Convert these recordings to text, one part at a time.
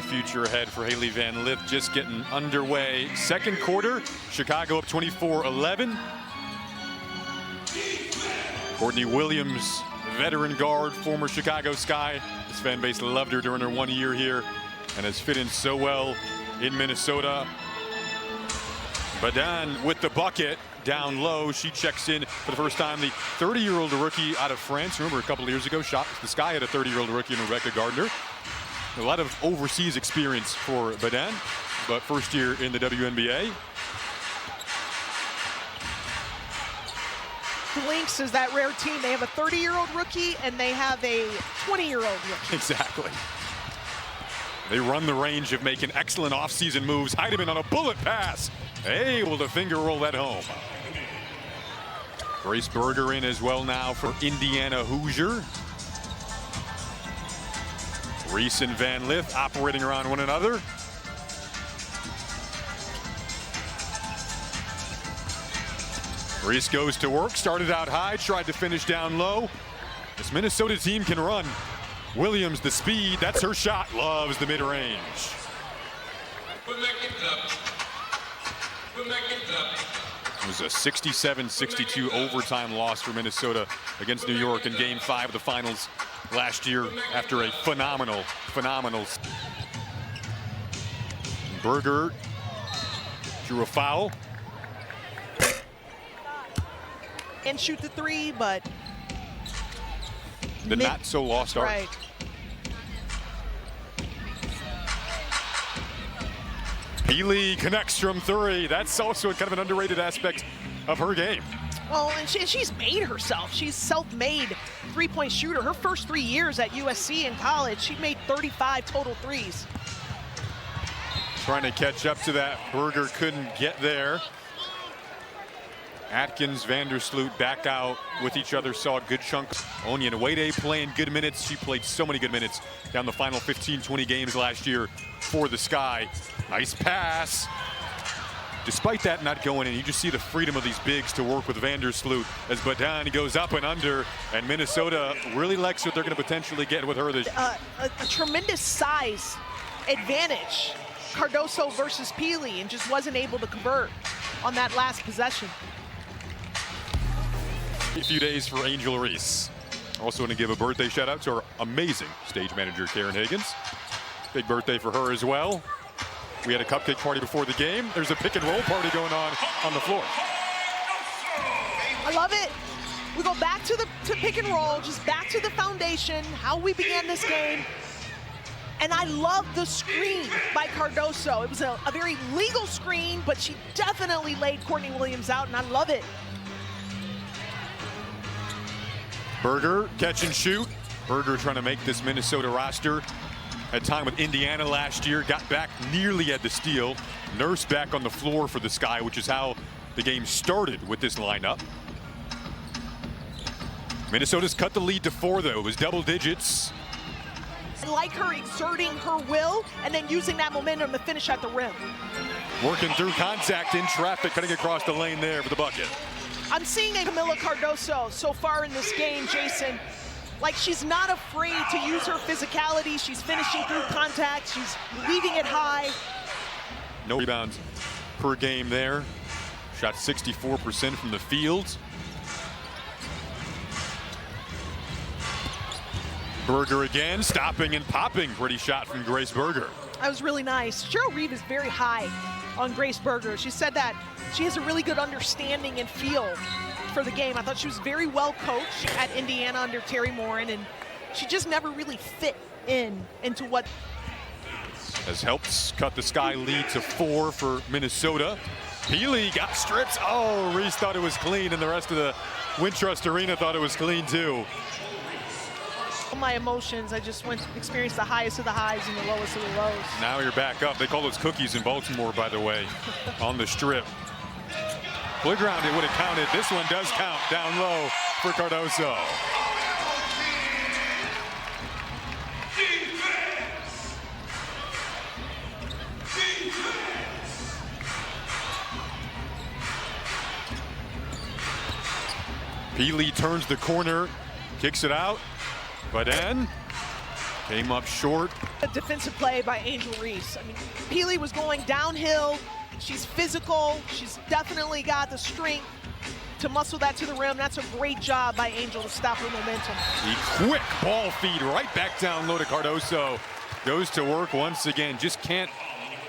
future ahead for Hailey Van Lith, just getting underway. Second quarter, Chicago up 24-11. Courtney Williams, veteran guard, former Chicago Sky. This fan base loved her during her 1 year here and has fit in so well in Minnesota. Badan with the bucket, down low. She checks in for the first time. The 30-year-old rookie out of France. Remember, a couple of years ago, the Sky had a 30-year-old rookie in Rebecca Gardner. A lot of overseas experience for Badan, but first year in the WNBA. The Lynx is that rare team. They have a 30-year-old rookie and they have a 20-year-old rookie. Exactly. They run the range of making excellent offseason moves. Heidemann on a bullet pass, able to finger roll that home. Grace Berger in as well now for Indiana Hoosier. Reese and Van Lith operating around one another. Reese goes to work, started out high, tried to finish down low. This Minnesota team can run. Williams, the speed, that's her shot. Loves the mid-range. It was a 67-62 overtime loss for Minnesota against New York in Game 5 of the finals last year after a phenomenal. Berger drew a foul. And shoot the three, but the not so lost art. Right. Healy connects from three. That's also kind of an underrated aspect of her game. Well, and she's made herself. She's self-made three-point shooter. Her first 3 years at USC in college, she made 35 total threes. Trying to catch up to that. Berger couldn't get there. Atkins, Vandersloot back out with each other, saw a good chunk. Onye Nwede playing good minutes. She played so many good minutes down the final 15-20 games last year for the Sky. Nice pass. Despite that not going in, you just see the freedom of these bigs to work with Vandersloot as Badan goes up and under, and Minnesota really likes what they're going to potentially get with her. A tremendous size advantage, Cardoso versus Peely, and just wasn't able to convert on that last possession. A few days for Angel Reese. Also want to give a birthday shout out to our amazing stage manager, Karen Higgins. Big birthday for her as well. We had a cupcake party before the game. There's a pick and roll party going on the floor. I love it. We go back to pick and roll, just back to the foundation, how we began this game. And I love the screen by Cardoso. It was a very legal screen, but she definitely laid Courtney Williams out, and I love it. Berger, catch and shoot. Berger trying to make this Minnesota roster. Had time with Indiana last year, got back, nearly had the steal. Nurse back on the floor for the Sky, which is how the game started with this lineup. Minnesota's cut the lead to 4, though. It was double digits. I like her exerting her will and then using that momentum to finish at the rim. Working through contact in traffic, cutting across the lane there for the bucket. I'm seeing a Camila Cardoso so far in this game, Jason. Like, she's not afraid to use her physicality. She's finishing through contact. She's leaving it high. No rebounds per game there. Shot 64% from the field. Berger again, stopping and popping. Pretty shot from Grace Berger. That was really nice. Cheryl Reeve is very high on Grace Berger. She said that she has a really good understanding and feel for the game. I thought she was very well coached at Indiana under Terry Morin, and she just never really fit into what has helped cut the Sky lead to 4 for Minnesota. Peely got stripped. Oh, Reese thought it was clean, and the rest of the Wintrust Arena thought it was clean too. All my emotions, I just experienced the highest of the highs and the lowest of the lows. Now you're back up. They call those cookies in Baltimore, by the way, on the strip. Playground, it would have counted. This one does count down low for Cardoso. Peely turns the corner, kicks it out, but then came up short. a defensive play by Angel Reese. I mean, Peely was going downhill. She's physical. She's definitely got the strength to muscle that to the rim. That's a great job by Angel to stop her momentum. The quick ball feed right back down low to Cardoso. Goes to work once again. Just can't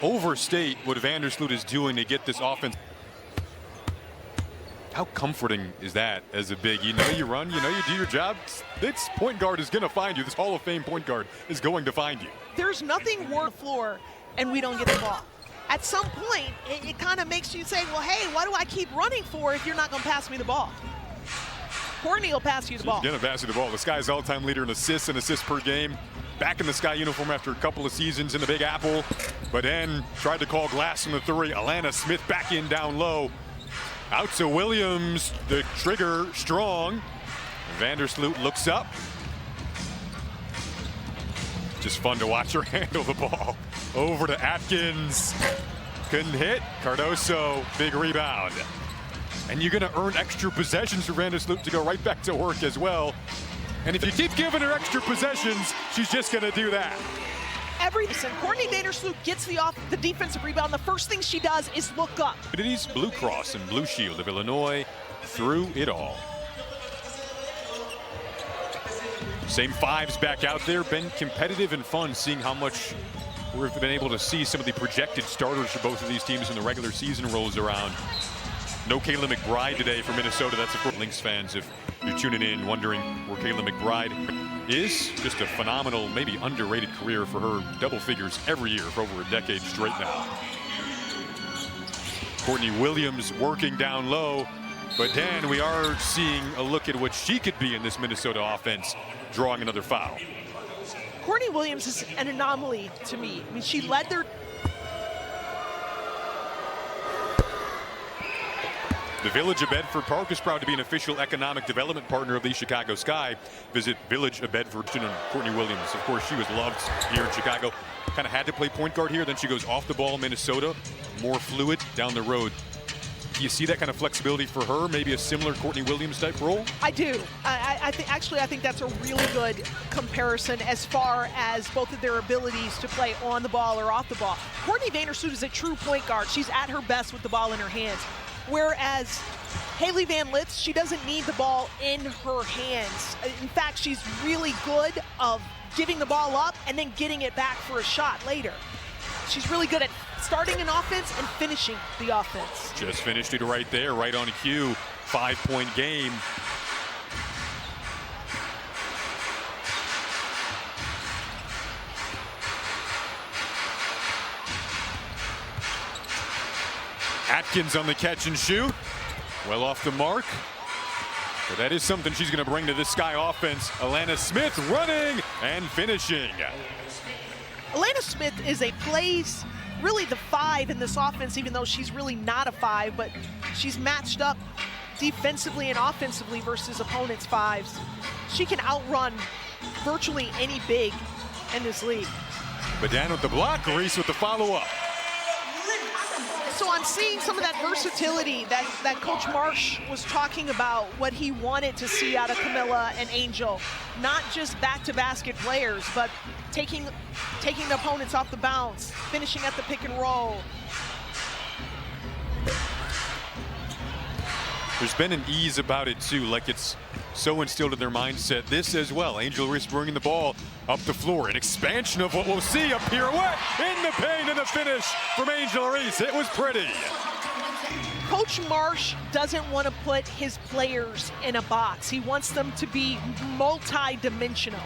overstate what Vandersloot is doing to get this offense. How comforting is that as a big? You know you run, you know you do your job. This point guard is going to find you. This Hall of Fame point guard is going to find you. There's nothing worse floor and we don't get the ball. At some point, it kind of makes you say, well, hey, why do I keep running for if you're not going to pass me the ball? Courtney will pass you the ball. She's going to pass you the ball. The Sky's all-time leader in assists and assists per game. Back in the Sky uniform after a couple of seasons in the Big Apple. But then tried to call glass from the three. Alana Smith back in down low. Out to Williams. The trigger strong. Vandersloot looks up. Just fun to watch her handle the ball. Over to Atkins. Couldn't hit. Cardoso, big rebound. And you're going to earn extra possessions for Vandersloot to go right back to work as well. And if you keep giving her extra possessions, she's just going to do that. Everything. Courtney Vandersloot gets the defensive rebound. The first thing she does is look up. Blue Cross and Blue Shield of Illinois through it all. Same fives back out there. Been competitive and fun seeing how much we've been able to see some of the projected starters for both of these teams in the regular season rolls around. No Kayla McBride today for Minnesota. That's of course Lynx fans if you're tuning in wondering where Kayla McBride is. Just a phenomenal, maybe underrated career for her. Double figures every year for over a decade straight now. Courtney Williams working down low. But then we are seeing a look at what she could be in this Minnesota offense, drawing another foul. Courtney Williams is an anomaly to me. I mean, she led their... The Village of Bedford Park is proud to be an official economic development partner of the Chicago Sky. Visit Village of Bedford. And Courtney Williams, of course, she was loved here in Chicago. Kind of had to play point guard here. Then she goes off the ball, Minnesota. More fluid down the road. Do you see that kind of flexibility for her? Maybe a similar Courtney Williams type role? I do. I think that's a really good comparison as far as both of their abilities to play on the ball or off the ball. Courtney Vandersloot is a true point guard. She's at her best with the ball in her hands. Whereas Hailey Van Lith, she doesn't need the ball in her hands. In fact, she's really good of giving the ball up and then getting it back for a shot later. She's really good at starting an offense and finishing the offense. Just finished it right there, right on cue. 5-point game. Atkins on the catch and shoot. Well off the mark. But that is something she's going to bring to this Sky offense. Alana Smith running and finishing. Alana Smith is really the 5 in this offense, even though she's really not a 5, but she's matched up defensively and offensively versus opponents' 5s. She can outrun virtually any big in this league. But down with the block, Reese with the follow-up. So I'm seeing some of that versatility that Coach Marsh was talking about, what he wanted to see out of Camilla and Angel. Not just back-to-basket players, but taking the opponents off the bounce, finishing at the pick and roll. There's been an ease about it too, like it's so instilled in their mindset. This as well, Angel Reese bringing the ball up the floor. An expansion of what we'll see, a pirouette in the paint and the finish from Angel Reese. It was pretty. Coach Marsh doesn't want to put his players in a box. He wants them to be multi-dimensional.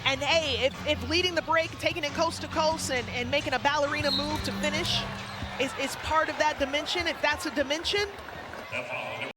And hey, if leading the break, taking it coast to coast and making a ballerina move to finish is part of that dimension, if that's a dimension,